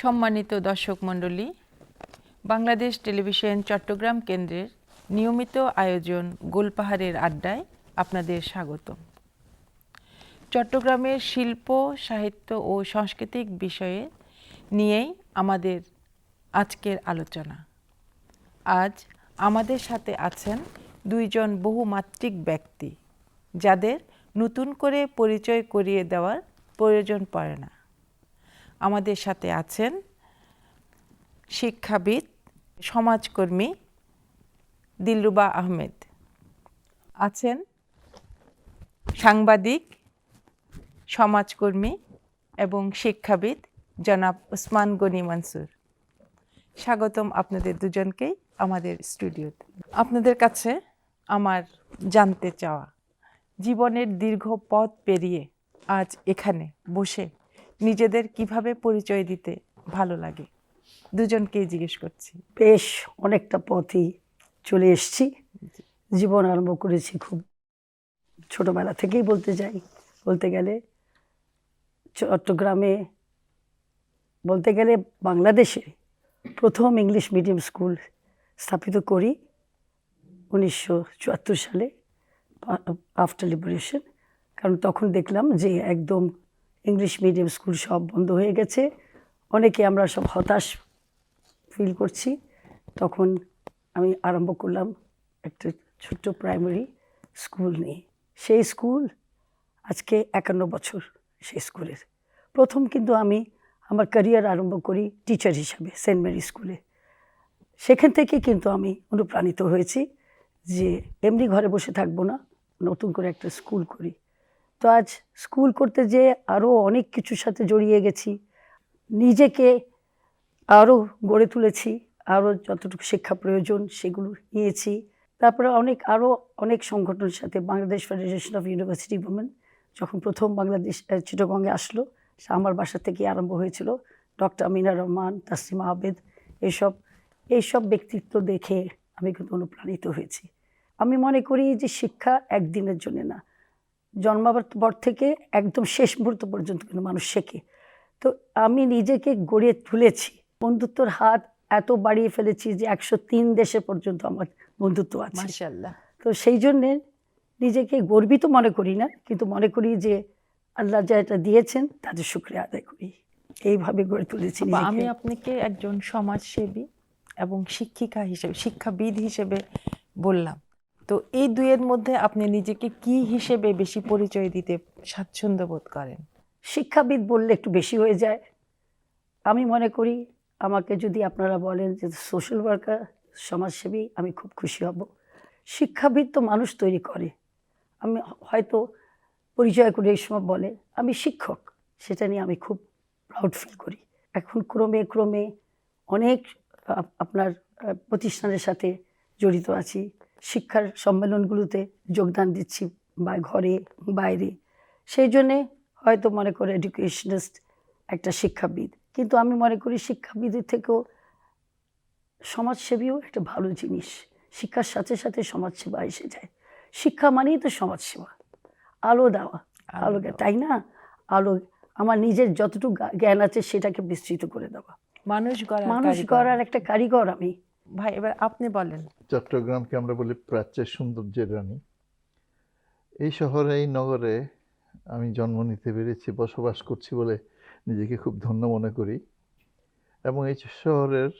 সম্মানিত দর্শক মণ্ডলী, বাংলাদেশ টেলিভিশন চট্টগ্রাম কেন্দ্রের নিয়মিত আয়োজন গোলপাহাড়ের আড্ডায় আপনাদের স্বাগত। চট্টগ্রামের শিল্প, সাহিত্য ও সাংস্কৃতিক বিষয়ে নিয়েই আমাদের আজকের আলোচনা। আজ আমাদের সাথে আছেন দুইজন বহুমাত্রিক ব্যক্তি, যাদের নতুন করে পরিচয় করিয়ে দেওয়ার প্রয়োজন পড়ে না। আমাদের সাথে আছেন শিক্ষাবিদ, সমাজকর্মী দিলরুবা আহমেদ, আছেন সাংবাদিক, সমাজকর্মী এবং শিক্ষাবিদ জনাব ওসমান গনি মনসুর। স্বাগতম আপনাদের দুজনকেই আমাদের স্টুডিওতে। আপনাদের কাছে আমার জানতে চাওয়া, জীবনের দীর্ঘ পথ পেরিয়ে আজ এখানে বসে নিজেদের কিভাবে পরিচয় দিতে ভালো লাগে, দুজনকেই জিজ্ঞেস করছি। বেশ অনেকটা পথই চলে এসেছি। জীবন আরম্ভ করেছি খুব ছোটবেলা থেকেই বলতে গেলে চট্টগ্রামে, বলতে গেলে বাংলাদেশে প্রথম ইংলিশ মিডিয়াম স্কুল স্থাপিত করি 1974 সালে আফটার লিবারেশন। কারণ তখন দেখলাম যে একদম ইংলিশ মিডিয়াম স্কুল সব বন্ধ হয়ে গেছে, অনেকে আমরা সব হতাশ ফিল করছি। তখন আমি আরম্ভ করলাম একটা ছোট্ট প্রাইমারি স্কুল নিয়ে। সেই স্কুল আজকে 51 বছর। সেই স্কুলের প্রথম কিন্তু আমি আমার ক্যারিয়ার আরম্ভ করি টিচার হিসাবে সেন্ট মেরি স্কুলে। সেখান থেকে কিন্তু আমি অনুপ্রাণিত হয়েছি যে এমনি ঘরে বসে থাকবো না, নতুন করে একটা স্কুল করি। তো আজ স্কুল করতে যেয়ে আরও অনেক কিছুর সাথে জড়িয়ে গেছি, নিজেকে আরও গড়ে তুলেছি, আরও যতটুকু শিক্ষা প্রয়োজন সেগুলো নিয়েছি। তারপরে আরও অনেক সংগঠনের সাথে, Bangladesh federation of university women যখন প্রথম বাংলাদেশ চিটাগংয়ে আসলো, আমার বাসা থেকে আরম্ভ হয়েছিল। ডক্টর আমিনা রহমান, তাসলিমা আবেদ, এইসব ব্যক্তিত্ব দেখে আমি কিন্তু অনুপ্রাণিত হয়েছি। আমি মনে করি যে শিক্ষা একদিনের জন্য না, জন্মাবার পর থেকে একদম শেষ মুহূর্ত পর্যন্ত কিন্তু মানুষ শেখে। তো আমি নিজেকে গড়ে তুলেছি, বন্ধুত্বর হাত এত বাড়িয়ে ফেলেছি যে 103 দেশে পর্যন্ত আমার বন্ধুত্ব আছে, মাশাআল্লাহ। তো সেই জন্যে নিজেকে গর্বিত মনে করি না, কিন্তু মনে করি যে আল্লাহ যা এটা দিয়েছেন তাদের শুকরিয়া আদায় করি। এইভাবে গড়ে তুলেছি নিজেকে। আমি আপনাকে একজন সমাজসেবী এবং শিক্ষিকা হিসেবে, শিক্ষাবিদ হিসেবে বললাম, তো এই দুইয়ের মধ্যে আপনি নিজেকে কি হিসেবে বেশি পরিচয় দিতে স্বাচ্ছন্দ্য বোধ করেন? শিক্ষাবিদ বললে একটু বেশি হয়ে যায়। আমি মনে করি আমাকে যদি আপনারা বলেন যে সোশ্যাল ওয়ার্কার, সমাজসেবী, আমি খুব খুশি হব। শিক্ষাবিদ তো মানুষ তৈরি করে। আমি হয়তো পরিচয় করে এই সময় বলে আমি শিক্ষক, সেটা নিয়ে আমি খুব প্রাউড ফিল করি। এখন ক্রমে অনেক আপনার প্রতিষ্ঠানের সাথে জড়িত আছি, শিক্ষার সম্মেলনগুলোতে যোগদান দিচ্ছি, বা ঘরে বাইরে। সেই জন্যে হয়তো মনে করে এডুকেশনিস্ট একটা শিক্ষাবিদ, কিন্তু আমি মনে করি শিক্ষাবিদের থেকেও সমাজসেবীও একটা ভালো জিনিস। শিক্ষার সাথে সাথে সমাজসেবা এসে যায়। শিক্ষা মানেই তো সমাজসেবা, আলো দেওয়া, তাই না? আলো, আমার নিজের যতটুকু জ্ঞান আছে সেটাকে বিস্তৃত করে দেওয়া, মানুষ গড়ার একটা কারিগর আমি। ভাই, এবার আপনি বলেন। চট্টগ্রামকে আমরা বলি প্রাচ্যের সৌন্দর্যের রানী। এই শহরে, এই নগরে আমি জন্ম নিতে পেরেছি, বসবাস করছি বলে নিজেকে খুব ধন্য মনে করি। এবং এই শহরের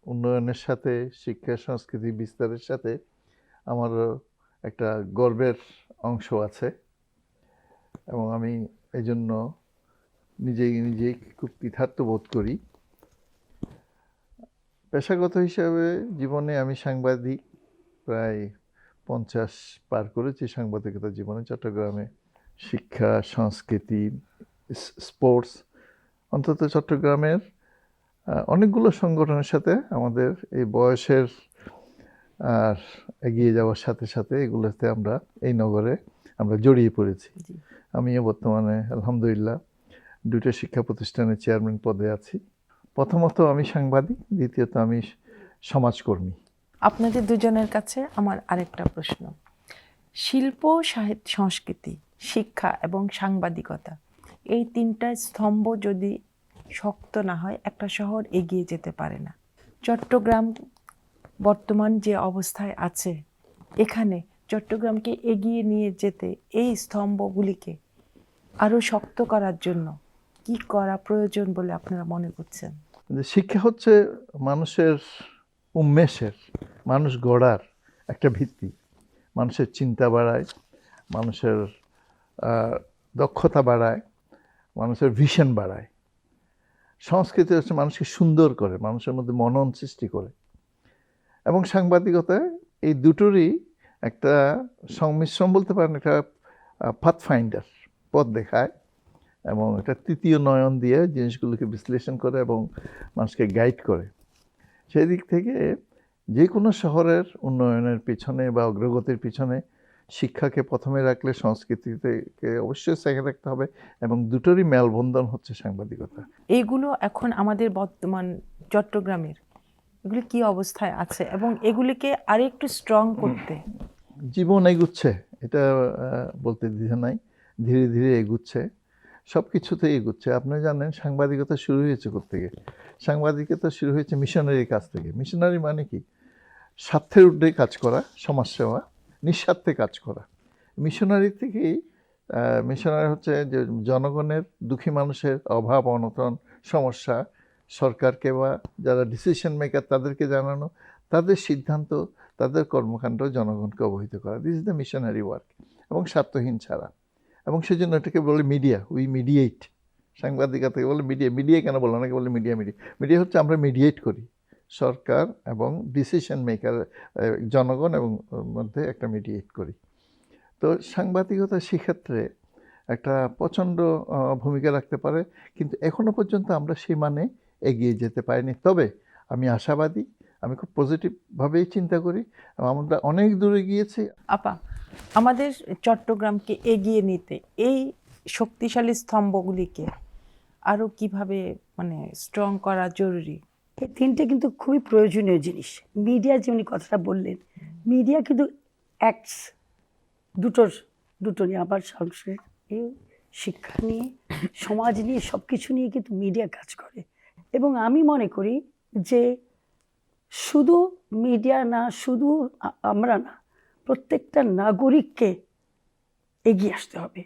উন্নয়নের সাথে, শিক্ষা সংস্কৃতি বিস্তারের সাথে আমারও একটা গর্বের অংশ আছে, এবং আমি এই জন্য নিজেই খুব কৃতার্থ বোধ করি। পেশাগত হিসাবে জীবনে আমি সাংবাদিক, প্রায় 50 পার করেছি সাংবাদিকতা জীবনে। চট্টগ্রামে শিক্ষা, সংস্কৃতি, স্পোর্টস, অন্তত চট্টগ্রামের অনেকগুলো সংগঠনের সাথে আমাদের এই বয়সের আর এগিয়ে যাওয়ার সাথে সাথে এগুলোতে আমরা এই নগরে আমরা জড়িয়ে পড়েছি। আমিও বর্তমানে আলহামদুলিল্লাহ 2টা শিক্ষা প্রতিষ্ঠানের চেয়ারম্যান পদে আছি। প্রথমত আমি সাংবাদিক, দ্বিতীয়ত আমি সমাজকর্মী। আপনাদের দুজনের কাছে আমার আরেকটা প্রশ্ন, শিল্প, সাহিত্য, সংস্কৃতি, শিক্ষা এবং সাংবাদিকতা, এই তিনটা স্তম্ভ যদি শক্ত না হয় একটা শহর এগিয়ে যেতে পারে না। চট্টগ্রাম বর্তমান যে অবস্থায় আছে, এখানে চট্টগ্রামকে এগিয়ে নিয়ে যেতে এই স্তম্ভগুলিকে আরো শক্ত করার জন্য কি করা প্রয়োজন বলে আপনারা মনে করছেন? যে শিক্ষা হচ্ছে মানুষের উন্মেষের, মানুষ গড়ার একটা ভিত্তি। মানুষের চিন্তা বাড়ায়, মানুষের দক্ষতা বাড়ায়, মানুষের ভিশন বাড়ায়। সংস্কৃতি হচ্ছে মানুষকে সুন্দর করে, মানুষের মধ্যে মনন সৃষ্টি করে। এবং সাংবাদিকতায় এই দুটোরই একটা সংমিশ্রণ বলতে পারেন, একটা পাথ ফাইন্ডার, পথ দেখায় এবং একটা তৃতীয় নয়ন দিয়ে জিনিসগুলোকে বিশ্লেষণ করে এবং মানুষকে গাইড করে। সেই দিক থেকে যে কোনো শহরের উন্নয়নের পিছনে বা অগ্রগতির পিছনে শিক্ষাকে প্রথমে রাখলে সংস্কৃতিকে অবশ্যই সেকেন্ড রাখতে হবে, এবং দুটোরই মেলবন্ধন হচ্ছে সাংবাদিকতা। এইগুলো এখন আমাদের বর্তমান চট্টগ্রামের এগুলি কি অবস্থায় আছে এবং এগুলিকে আরেকটু স্ট্রং করতে? জীবন এগুচ্ছে, এটা বলতে দ্বিধা নাই। ধীরে ধীরে এগুচ্ছে, সব কিছুতেই এগুচ্ছে। আপনি জানেন সাংবাদিকতা শুরু হয়েছে কোত্থেকে? সাংবাদিকতা শুরু হয়েছে মিশনারির কাছ থেকে। মিশনারি মানে কি? স্বার্থের ঊর্ধ্বে কাজ করা, সমাজসেবা, নিঃস্বার্থে কাজ করা। মিশনারি থেকেই মিশনারি হচ্ছে যে জনগণের, দুঃখী মানুষের অভাব অনটন সমস্যা সরকারকে বা যারা ডিসিশন মেকার তাদেরকে জানানো, তাদের সিদ্ধান্ত, তাদের কর্মকাণ্ড জনগণকে অবহিত করা। This is the missionary work, এবং স্বার্থহীন ছাড়া। এবং সেজন্য এটাকে বলে মিডিয়া, উই মিডিয়েট। সাংবাদিকতাকে বলে মিডিয়া। মিডিয়া কেন বলে? অনেকে বলে মিডিয়া। মিডিয়া হচ্ছে আমরা মিডিয়েট করি সরকার এবং ডিসিশন মেকার, জনগণ এবং মধ্যে একটা মিডিয়েট করি। তো সাংবাদিকতা সেক্ষেত্রে একটা প্রচণ্ড ভূমিকা রাখতে পারে, কিন্তু এখনো পর্যন্ত আমরা সেই মানে এগিয়ে যেতে পারিনি। তবে আমি আশাবাদী, আমি খুব পজিটিভভাবেই চিন্তা করি, এবং আমরা অনেক দূরে গিয়েছি। আপা, আমাদের চট্টগ্রামকে এগিয়ে নিতে এই শক্তিশালী স্তম্ভগুলিকে আরো কিভাবে মানে স্ট্রং করা জরুরি? এই তিনটে কিন্তু খুবই প্রয়োজনীয় জিনিস। মিডিয়া যেমনি কথাটা বললেন, মিডিয়া কিন্তু অ্যাক্টস দুটো নিয়ে, আবার সংস্কৃতি, শিক্ষা নিয়ে, সমাজ নিয়ে, সব কিছু নিয়ে কিন্তু মিডিয়া কাজ করে। এবং আমি মনে করি যে শুধু মিডিয়া না, শুধু আমরা না, প্রত্যেকটা নাগরিককে এগিয়ে আসতে হবে,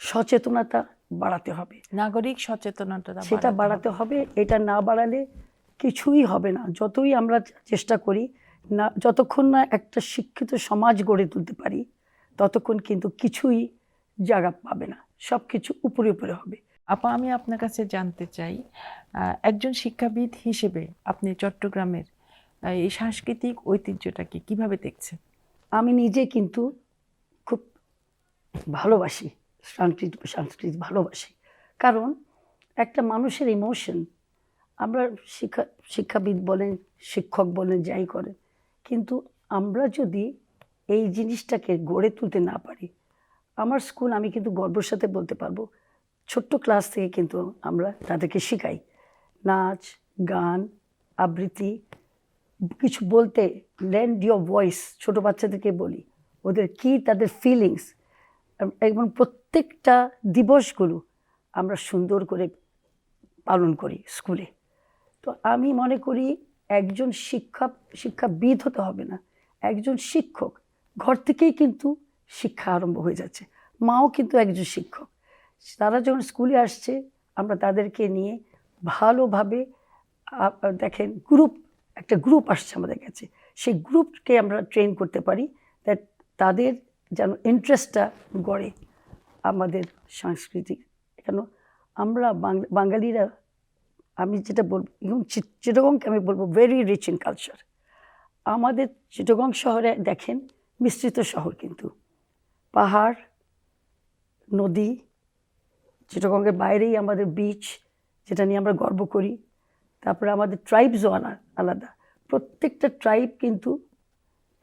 সচেতনতা বাড়াতে হবে, নাগরিক সচেতনতা সেটা বাড়াতে হবে। এটা না বাড়ালে কিছুই হবে না। যতই আমরা চেষ্টা করি না, যতক্ষণ না একটা শিক্ষিত সমাজ গড়ে তুলতে পারি, ততক্ষণ কিন্তু কিছুই জায়গা পাবে না, সব কিছু উপরে উপরে হবে। আপা, আমি আপনার কাছে জানতে চাই, একজন শিক্ষাবিদ হিসেবে আপনি চট্টগ্রামের এই সাংস্কৃতিক ঐতিহ্যটাকে কিভাবে দেখছেন? আমি নিজে কিন্তু খুব ভালোবাসি সংস্কৃতি ভালোবাসি, কারণ একটা মানুষের ইমোশন, আমরা শিক্ষাবিদ বলেন, শিক্ষক বলেন, যাই করেন, কিন্তু আমরা যদি এই জিনিসটাকে গড়ে তুলতে না পারি, আমার স্কুল, আমি কিন্তু গর্বের সাথে বলতে পারবো, ছোট্ট ক্লাস থেকে কিন্তু আমরা তাদেরকে শেখাই নাচ, গান, আবৃত্তি, কিছু বলতে, লেন্ড ইয়োর ভয়েস, ছোটো বাচ্চাদেরকে বলি, ওদের কি তাদের ফিলিংস, এবং প্রত্যেকটা দিবসগুলো আমরা সুন্দর করে পালন করি স্কুলে। তো আমি মনে করি একজন শিক্ষাবিদ হতে হবে না, একজন শিক্ষক, ঘর থেকেই কিন্তু শিক্ষা আরম্ভ হয়ে যাচ্ছে। মাও কিন্তু একজন শিক্ষক। তারা যখন স্কুলে আসছে, আমরা তাদেরকে নিয়ে ভালোভাবে, দেখেন একটা গ্রুপ আসছে আমাদের কাছে, সেই গ্রুপকে আমরা ট্রেন করতে পারি, তাদের যেন ইন্টারেস্টটা গড়ে আমাদের সাংস্কৃতিক। কেন আমরা বাঙালিরা, আমি যেটা বলবো, এবং চিটাগংকে আমি বলবো ভেরি রিচ ইন কালচার। আমাদের চিটাগং শহরে দেখেন মিশ্রিত শহর, কিন্তু পাহাড়, নদী, চিটাগংয়ের বাইরেই আমাদের বিচ, যেটা নিয়ে আমরা গর্ব করি। তারপরে আমাদের ট্রাইবসও আলাদা, প্রত্যেকটা ট্রাইব কিন্তু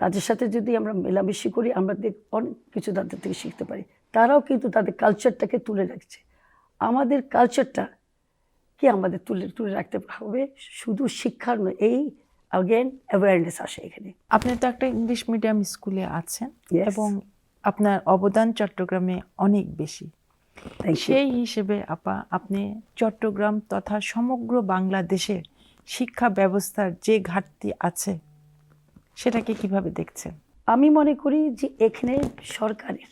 তাদের সাথে যদি আমরা মেলামেশি করি, আমরা অনেক কিছু তাদের থেকে শিখতে পারি। তারাও কিন্তু তাদের কালচারটাকে তুলে রাখছে। আমাদের কালচারটা কি আমাদের তুলে রাখতে হবে, শুধু শিক্ষার নয়, এই আগেন অ্যাওয়ারনেস আসে এখানে। আপনি তো একটা ইংলিশ মিডিয়াম স্কুলে আছেন, Yes. এবং আপনার অবদান চট্টগ্রামে অনেক বেশি। Thank you. সেই হিসেবে আপা, আপনি চট্টগ্রাম তথা সমগ্র বাংলাদেশের শিক্ষা ব্যবস্থার যে ঘাটতি আছে সেটাকে কিভাবে দেখছেন? আমি মনে করি যে এখানে সরকারের,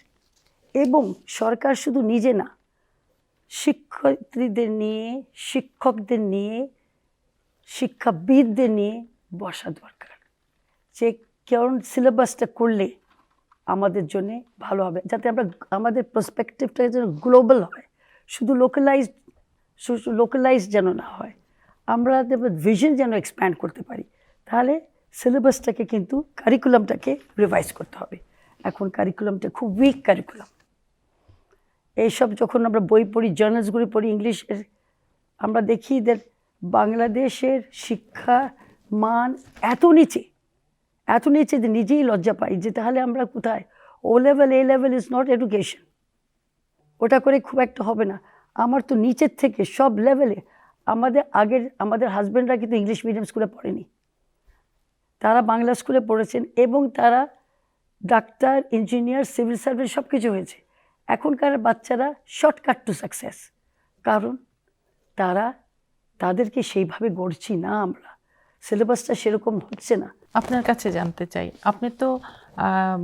এবং সরকার শুধু নিজে না, শিক্ষার্থীদের নিয়ে, শিক্ষকদের নিয়ে, শিক্ষাবিদদের নিয়ে বসা দরকার, যে কেমন সিলেবাসটা করলে আমাদের জন্য ভালো হবে, যাতে আমরা আমাদের পার্সপেক্টিভটা যেন গ্লোবাল হয়, শুধু লোকালাইজ যেন না হয়, আমরা ভিশন যেন এক্সপ্যান্ড করতে পারি। তাহলে সিলেবাসটাকে কিন্তু কারিকুলামটাকে রিভাইজ করতে হবে। এখন কারিকুলামটা খুব উইক কারিকুলাম। এইসব যখন আমরা বই পড়ি, জার্নালসগুলি পড়ি ইংলিশের, আমরা দেখি যে বাংলাদেশের শিক্ষা মান এত নিচে যে নিজেই লজ্জা পাই যে তাহলে আমরা কোথায়? O level, A level is not education, ওটা করে খুব একটা হবে না। আমার তো নিচের থেকে সব লেভেলে, আমাদের হাজব্যান্ডরা কিন্তু ইংলিশ মিডিয়াম স্কুলে পড়েনি, তারা বাংলা স্কুলে পড়েছেন এবং তারা ডাক্তার, ইঞ্জিনিয়ার, সিভিল সার্ভিস সব কিছু হয়েছে। এখনকার বাচ্চারা শর্টকাট টু সাকসেস, কারণ তাদেরকে সেইভাবে গড়ছি না আমরা, সিলেবাসটা সেরকম হচ্ছে না। আপনার কাছে জানতে চাই, আপনি তো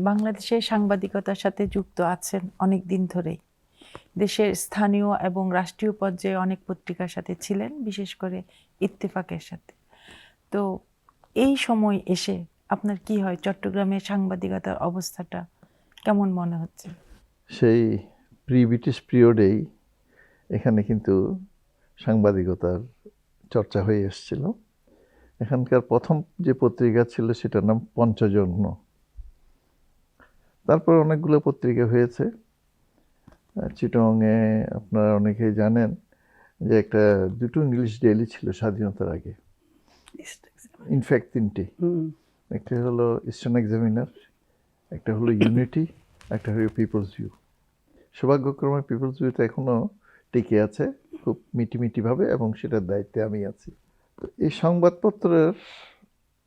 বাংলাদেশের সাংবাদিকতার সাথে যুক্ত আছেন অনেক দিন ধরেই, দেশের স্থানীয় এবং রাষ্ট্রীয় পর্যায়ে অনেক পত্রিকার সাথে ছিলেন, বিশেষ করে ইত্তেফাকের সাথে। তো এই সময় এসে আপনার কি হয়, চট্টগ্রামের সাংবাদিকতার অবস্থাটা কেমন মনে হচ্ছে? সেই ব্রিটিশ পিরিয়ডেই এখানে কিন্তু সাংবাদিকতার চর্চা হয়ে এসেছিল। এখানকার প্রথম যে পত্রিকা ছিল সেটার নাম পঞ্চজন্য। তারপর অনেকগুলো পত্রিকা হয়েছে। চিটংয়ে আপনারা অনেকেই জানেন যে দুটো ইংলিশ ডেইলি ছিল স্বাধীনতার আগে, ইনফ্যাক্ট তিনটে। একটা হলো ইস্টার্ন এক্সামিনার, একটা হলো ইউনিটি, একটা হলো পিপলস ভিউ। সৌভাগ্যক্রমে পিপলস ভিউতে এখনও টিকে আছে খুব মিটিভাবে, এবং সেটার দায়িত্বে আমি আছি। তো এই সংবাদপত্রের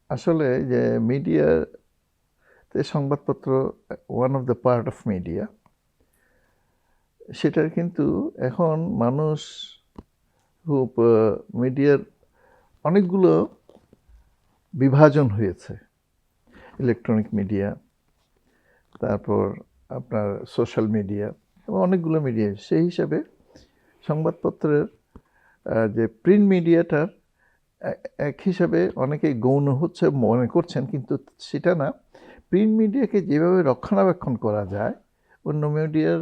আসলে যে মিডিয়াতে সংবাদপত্র one of the part of media, সেটার কিন্তু এখন মানুষ খুব মিডিয়ার অনেকগুলো বিভাজন হয়েছে। ইলেকট্রনিক মিডিয়া, তারপর আপনার সোশ্যাল মিডিয়া, এবং অনেকগুলো মিডিয়া। সেই হিসাবে সংবাদপত্রের যে প্রিন্ট মিডিয়াটার এক হিসাবে অনেকেই গৌণ হচ্ছে মনে করছেন, কিন্তু সেটা না। প্রিন্ট মিডিয়াকে যেভাবে রক্ষণাবেক্ষণ করা যায়, অন্য মিডিয়ার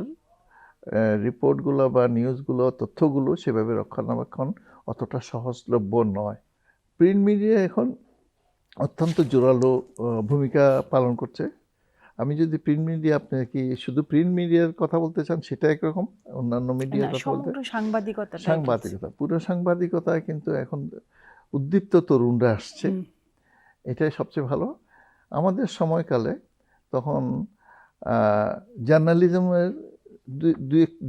রিপোর্টগুলো বা নিউজগুলো, তথ্যগুলো সেভাবে রক্ষণাবেক্ষণ অতটা সহজলভ্য নয়। প্রিন্ট মিডিয়া এখন অত্যন্ত জোরালো ভূমিকা পালন করছে। আমি যদি প্রিন্ট মিডিয়া, আপনি কি শুধু প্রিন্ট মিডিয়ার কথা বলতে চান সেটা একরকম, অন্যান্য মিডিয়ার কথা বলতে? সাংবাদিকতা, পুরো সাংবাদিকতায় কিন্তু এখন উদ্দীপ্ত তরুণরা আসছে, এটাই সবচেয়ে ভালো। আমাদের সময়কালে তখন জার্নালিজমের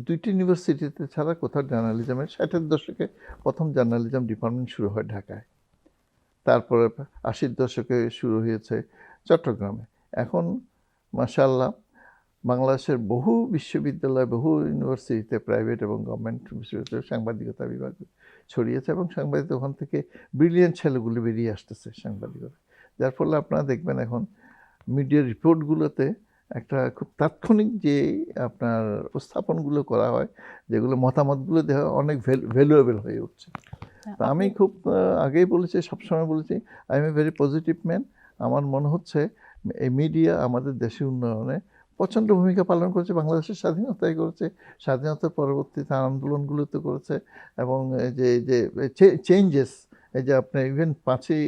দুইটি ইউনিভার্সিটিতে ছাড়া কোথাও জার্নালিজমের 60-এর দশকে প্রথম জার্নালিজম ডিপার্টমেন্ট শুরু হয় ঢাকায়, তারপরে 80-র দশকে শুরু হয়েছে চট্টগ্রামে। এখন মাশাআল্লাহ বাংলাদেশের বহু বিশ্ববিদ্যালয়, বহু ইউনিভার্সিটিতে, প্রাইভেট এবং গভর্নমেন্ট বিশ্ববিদ্যালয়ে সাংবাদিকতা বিভাগ ছড়িয়েছে, এবং সাংবাদিকতা ওখান থেকে ব্রিলিয়েন্ট ছেলেগুলি বেরিয়ে আসতেছে সাংবাদিকতা। যার ফলে আপনারা দেখবেন এখন মিডিয়ার রিপোর্টগুলোতে একটা খুব তাৎক্ষণিক যে আপনার উপস্থাপনগুলো করা হয়, যেগুলো মতামতগুলো দেওয়া অনেক ভ্যালুয়েবল হয়ে উঠছে। তা আমি খুব আগেই বলেছি, সবসময় বলেছি, I M a very positive man. আমার মনে হচ্ছে এই মিডিয়া আমাদের দেশের উন্নয়নে প্রচণ্ড ভূমিকা পালন করেছে। বাংলাদেশের স্বাধীনতায় করেছে, স্বাধীনতার পরবর্তীতে আন্দোলনগুলোতে করেছে, এবং যে চেঞ্জেস, এই যে আপনার ইভেন 5ই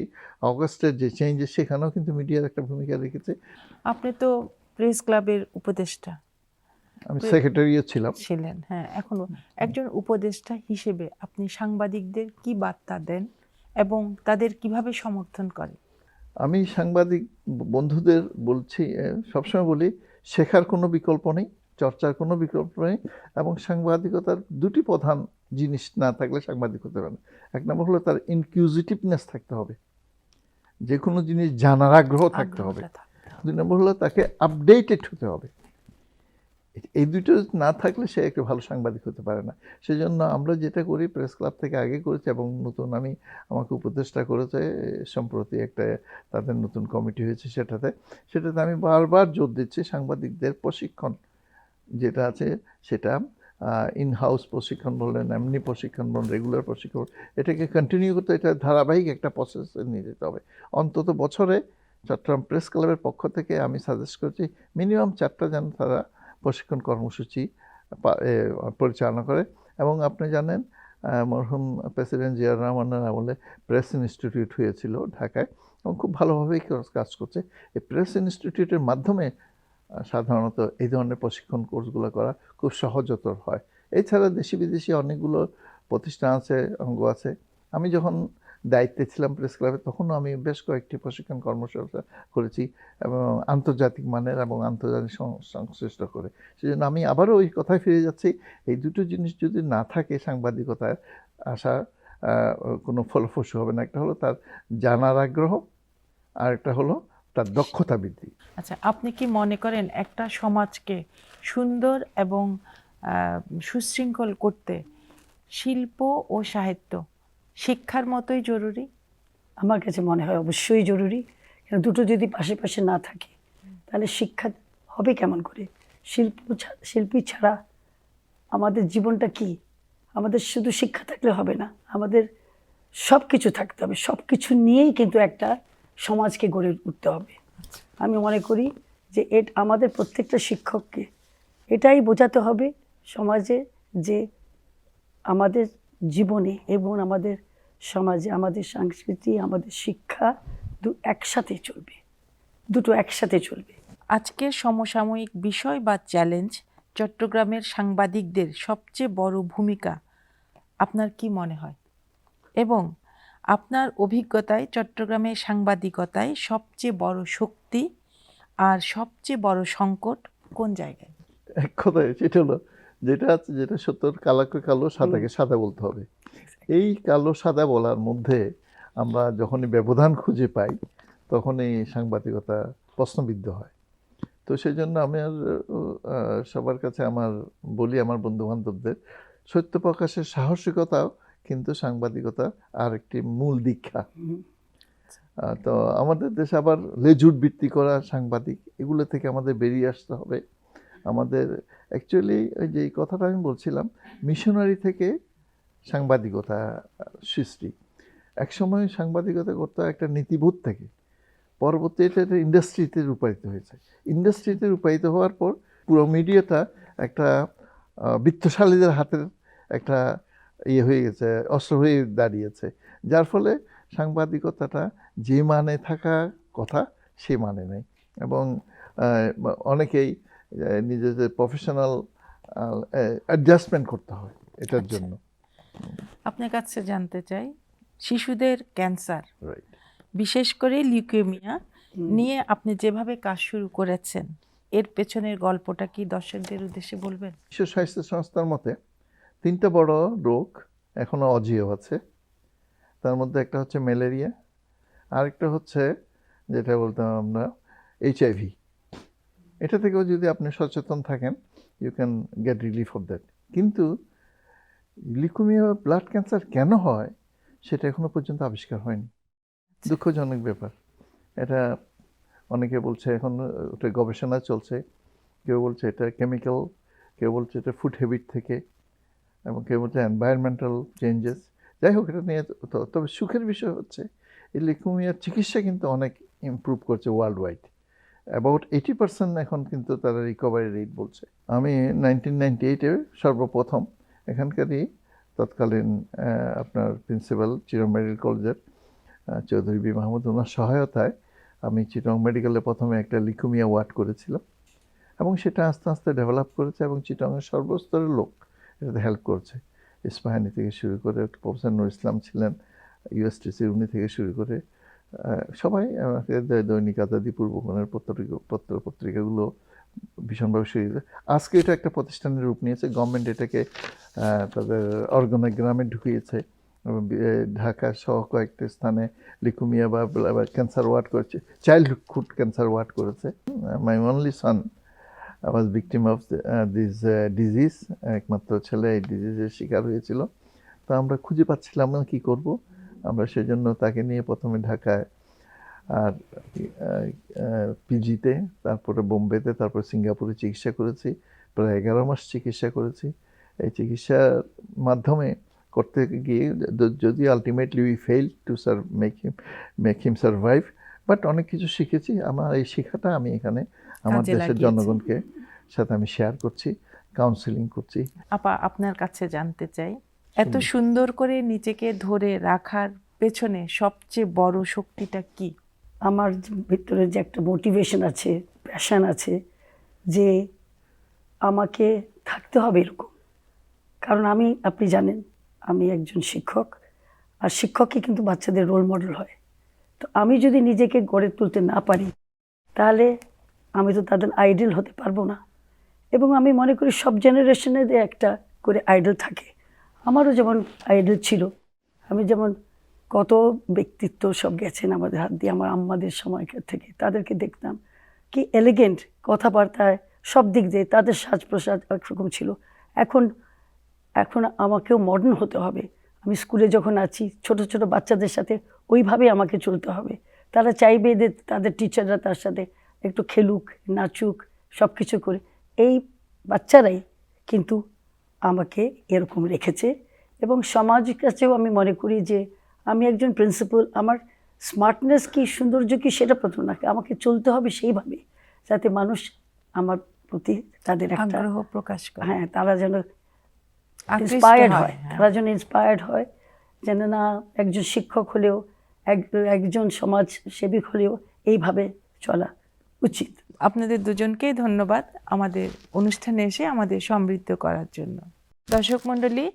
অগস্টের যে চেঞ্জেস, সেখানেও কিন্তু মিডিয়ার একটা ভূমিকা রেখেছে। আপনি তো প্রেস ক্লাবের উপদেষ্টা, আমি সেক্রেটারিও ছিলেন। হ্যাঁ, এখনো একজন উপদেষ্টা হিসেবে আপনি সাংবাদিকদের কি বার্তা দেন এবং তাদের কিভাবে সমর্থন করেন? আমি সাংবাদিক বন্ধুদের বলছি, সবসময় বলি, শেখার কোনো বিকল্প নেই, চর্চার কোনো বিকল্প নেই, এবং সাংবাদিকতার দুটি প্রধান জিনিস না থাকলে সাংবাদিক হতে পারে না। এক নম্বর হলো তার ইনকিউজিটিভনেস থাকতে হবে, যে কোনো জিনিস জানার আগ্রহ থাকতে হবে। 2 নম্বর হলো তাকে আপডেটেড হতে হবে। এই দুটো না থাকলে সে একটা ভালো সাংবাদিক হতে পারে না। সেজন্য আমরা যেটা করি, প্রেস ক্লাব থেকে আগে করেছি এবং নতুন আমাকে উপদেষ্টা করেছে সম্প্রতি একটা তাদের নতুন কমিটি হয়েছে, সেটাতে আমি বারবার জোর দিচ্ছি সাংবাদিকদের প্রশিক্ষণ যেটা আছে সেটা ইন হাউস প্রশিক্ষণ বললেন, এমনি প্রশিক্ষণ বললেন, রেগুলার প্রশিক্ষণ, এটাকে কন্টিনিউ করতে, এটা ধারাবাহিক একটা প্রসেসে নিয়ে যেতে হবে। অন্তত বছরে চট্টগ্রাম প্রেস ক্লাবের পক্ষ থেকে আমি সাজেস্ট করছি মিনিমাম 4টা যেন তারা প্রশিক্ষণ কর্মসূচি পরিচালনা করে। এবং আপনি জানেন মরহুম প্রেসিডেন্ট জিয়াউর রহমানের আমলে প্রেস ইনস্টিটিউট হয়েছিল ঢাকায় এবং খুব ভালোভাবেই কাজ করছে। এই প্রেস ইনস্টিটিউটের মাধ্যমে সাধারণত এই ধরনের প্রশিক্ষণ কোর্সগুলো করা খুব সহজতর হয়। এছাড়া দেশি বিদেশি অনেকগুলো প্রতিষ্ঠান আছে, অঙ্গ আছে। আমি যখন দায়িত্বে ছিলাম প্রেস ক্লাবে তখনও আমি বেশ কয়েকটি প্রশিক্ষণ কর্মশালা করেছি এবং আন্তর্জাতিক মানের এবং আন্তর্জাতিক সংশ্লিষ্ট করে। সেজন্য আমি আবারও ওই কথায় ফিরে যাচ্ছি, এই দুটো জিনিস যদি না থাকে সাংবাদিকতায় আসা কোনো ফলপ্রসূ হবে না। একটা হলো তার জানার আগ্রহ, আর একটা হলো তার দক্ষতা বৃদ্ধি। আচ্ছা, আপনি কি মনে করেন একটা সমাজকে সুন্দর এবং সুশৃঙ্খল করতে শিল্প ও সাহিত্য শিক্ষার মতোই জরুরি? আমার কাছে মনে হয় অবশ্যই জরুরি, কারণ দুটো যদি পাশে পাশে না থাকে তাহলে শিক্ষা হবে কেমন করে? শিল্পী ছাড়া আমাদের জীবনটা কি? আমাদের শুধু শিক্ষা থাকলে হবে না, আমাদের সব কিছু থাকতে হবে, সব কিছু নিয়েই কিন্তু একটা সমাজকে গড়ে উঠতে হবে। আমি মনে করি যে আমাদের প্রত্যেকটা শিক্ষককে এটাই বোঝাতে হবে সমাজে, যে আমাদের জীবনে এবং আমাদের সমাজে আমাদের সংস্কৃতি, আমাদের শিক্ষা দুটো একসাথে চলবে। আজকের সমসাময়িক বিষয় বা চ্যালেঞ্জ, চট্টগ্রামের সাংবাদিকদের সবচেয়ে বড় ভূমিকা আপনার কি মনে হয়? এবং আপনার অভিজ্ঞতায় চট্টগ্রামের সাংবাদিকতায় সবচেয়ে বড় শক্তি আর সবচেয়ে বড় সংকট কোন জায়গায়? এক কথায় সেটা হলো যেটা সত্যর কালোকে কালো, সাদাকে সাদা বলতে হবে। এই কালো সাদা বলার মধ্যে আমরা যখনই ব্যবধান খুঁজে পাই তখনই সাংবাদিকতা প্রশ্নবিদ্ধ হয়। তো সেই জন্য আমি সবার কাছে বলি আমার বন্ধু বান্ধবদের, সত্য প্রকাশের সাহসিকতাও কিন্তু সাংবাদিকতা আর একটি মূল দীক্ষা। তো আমাদের দেশে আবার লেজুট বৃত্তি করা সাংবাদিক, এগুলো থেকে আমাদের বেরিয়ে আসতে হবে। আমাদের অ্যাকচুয়ালি ওই যে কথাটা আমি বলছিলাম, মিশনারি থেকে সাংবাদিকতা সৃষ্টি। একসময় সাংবাদিকতা করতে একটা নীতিবোধ থেকে, পরবর্তীতে এটা ইন্ডাস্ট্রিতে রূপায়িত হয়েছে। ইন্ডাস্ট্রিতে রূপায়িত হওয়ার পর পুরো মিডিয়াটা একটা বিত্তশালীদের হাতের একটা হয়ে গেছে, অস্ত্র হয়ে দাঁড়িয়েছে, যার ফলে সাংবাদিকতাটা যে মানে থাকা কথা সে মানে নেই। এবং অনেকেই নিজেদের প্রফেশনাল অ্যাডজাস্টমেন্ট করতে হয় এটার জন্য। আপনার কাছে জানতে চাই, শিশুদের ক্যান্সার, রাইট, বিশেষ করে লিউকেমিয়া নিয়ে আপনি যেভাবে কাজ শুরু করেছেন, এর পেছনের গল্পটা কি দর্শকদের উদ্দেশ্যে বলবেন? বিশ্ব স্বাস্থ্য সংস্থার মতে 3টা বড় রোগ এখনো অজেয় আছে। তার মধ্যে একটা হচ্ছে ম্যালেরিয়া, আরেকটা হচ্ছে যেটা বলতাম আমরা HIV। এটা থেকেও যদি আপনি সচেতন থাকেন, you can get relief of that. কিন্তু লিউকেমিয়া বা ব্লাড ক্যান্সার কেন হয় সেটা এখনো পর্যন্ত আবিষ্কার হয়নি। দুঃখজনক ব্যাপার। এটা অনেকে বলছে এখন ওটা গবেষণা চলছে, কেউ বলছে এটা কেমিক্যাল, কেউ বলছে এটা ফুড হ্যাবিট থেকে, এবং কেউ বলছে এনভায়রনমেন্টাল চেঞ্জেস। যাই হোক, এটা নিয়ে তবে সুখের বিষয় হচ্ছে এই লিউকেমিয়ার চিকিৎসা কিন্তু অনেক ইমপ্রুভ করছে ওয়ার্ল্ড ওয়াইড। অ্যাবাউট 80% এখন কিন্তু তারা রিকভারি রেট বলছে। আমি 1998-এ সর্বপ্রথম এখানকারই তৎকালীন আপনার প্রিন্সিপাল চিটং মেডিকেল কলেজের চৌধুরী বি মাহমুদ, ওনার সহায়তায় আমি চিটং মেডিকেলে প্রথমে একটা লিউকেমিয়া ওয়ার্ড করেছিলাম এবং সেটা আস্তে আস্তে ডেভেলপ করেছে এবং চিটংয়ের সর্বস্তরের লোক এটাতে হেল্প করছে। ইস্পাহানি থেকে শুরু করে প্রফেসর নুর ইসলাম ছিলেন USTC-র, উনি থেকে শুরু করে সবাই আমাকে দৈনিক আজাদি, পূর্বকোণের পত্রিকাগুলো ভীষণভাবে সহযোগিতা। আজকে এটা একটা প্রতিষ্ঠানের রূপ নিয়েছে, গভর্নমেন্ট এটাকে তাদের অর্গানোগ্রামে ঢুকিয়েছে এবং ঢাকা সহ কয়েকটি স্থানে লিউকেমিয়া বা ক্যান্সার ওয়ার্ড করেছে, চাইল্ডহুড ক্যান্সার ওয়ার্ড করেছে। My only San I was victim of this disease. একমাত্র ছেলে এই ডিজিজের শিকার হয়েছিল। তো আমরা খুঁজে পাচ্ছিলাম না কি করব। আমরা সেজন্য তাকে নিয়ে প্রথমে ঢাকায়, আর পিজিতে, তারপরে বোম্বেতে, তারপর সিঙ্গাপুরে চিকিৎসা করেছি। প্রায় 11 মাস চিকিৎসা করেছি। এই চিকিৎসার মাধ্যমে করতে গিয়ে যদি ultimately we fail to make him survive, but অনেক কিছু শিখেছি। আমার এই শেখাটা আমি এখানে আমার কাজে দেশের লাগিয়েছেন। জনগণকে সাথে আমি শেয়ার করছি, কাউন্সিলিং করছি। আপা, আপনার কাছে জানতে চাই, এত সুন্দর করে নিজেকে ধরে রাখার পেছনে সবচেয়ে বড় শক্তিটা কি? আমার ভিতরে যে একটা মোটিভেশন আছে, প্যাশন আছে, যে আমাকে থাকতে হবে এরকম। কারণ আপনি জানেন আমি একজন শিক্ষক, আর শিক্ষকই কিন্তু বাচ্চাদের রোল মডেল হয়। তো আমি যদি নিজেকে গড়ে তুলতে না পারি, তাহলে আমি তো তাদের আইডল হতে পারবো না। এবং আমি মনে করি সব জেনারেশনের একটা করে আইডল থাকে। আমারও যেমন আইডল ছিল। আমি যেমন কত ব্যক্তিত্ব সব গেছেন আমাদের হাত দিয়ে, আমার আম্মাদের সময়কার থেকে তাদেরকে দেখতাম কি এলিগেন্ট কথাবার্তায়, সব দিক দিয়ে তাদের সাজ পোশাক একরকম ছিল। এখন আমাকেও মডার্ন হতে হবে। আমি স্কুলে যখন আছি, ছোট ছোট বাচ্চাদের সাথে ওইভাবেই আমাকে চলতে হবে। তারা চাইবে যে তাদের টিচাররা তার সাথে একটু খেলুক, নাচুক, সব কিছু করে। এই বাচ্চারাই কিন্তু আমাকে এরকম রেখেছে। এবং সমাজের কাছেও আমি মনে করি যে আমি একজন প্রিন্সিপাল, আমার স্মার্টনেস কি, সৌন্দর্য কি, সেটা প্রথম না, আমাকে চলতে হবে সেইভাবে যাতে মানুষ আমার প্রতি তাদের একটা আগ্রহ প্রকাশ করে, হ্যাঁ, তারা যেন আকৃষ্ট ইন্সপায়ার্ড হয়। হয়, তারা যেন ইন্সপায়ার্ড হয়, যেন না একজন শিক্ষক হলেও, একজন সমাজ সেবিক হলেও এইভাবে চলা উচিত। আপনাদের দুজনকেই ধন্যবাদ আমাদের অনুষ্ঠানে এসে আমাদের সমৃদ্ধ করার জন্য। দর্শক মণ্ডলী,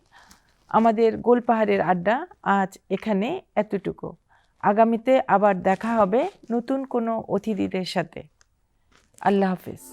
আমাদের গোলপাহাড়ের আড্ডা আজ এখানে এতটুকু। আগামীতে আবার দেখা হবে নতুন কোনো অতিথিদের সাথে। আল্লাহ হাফেজ।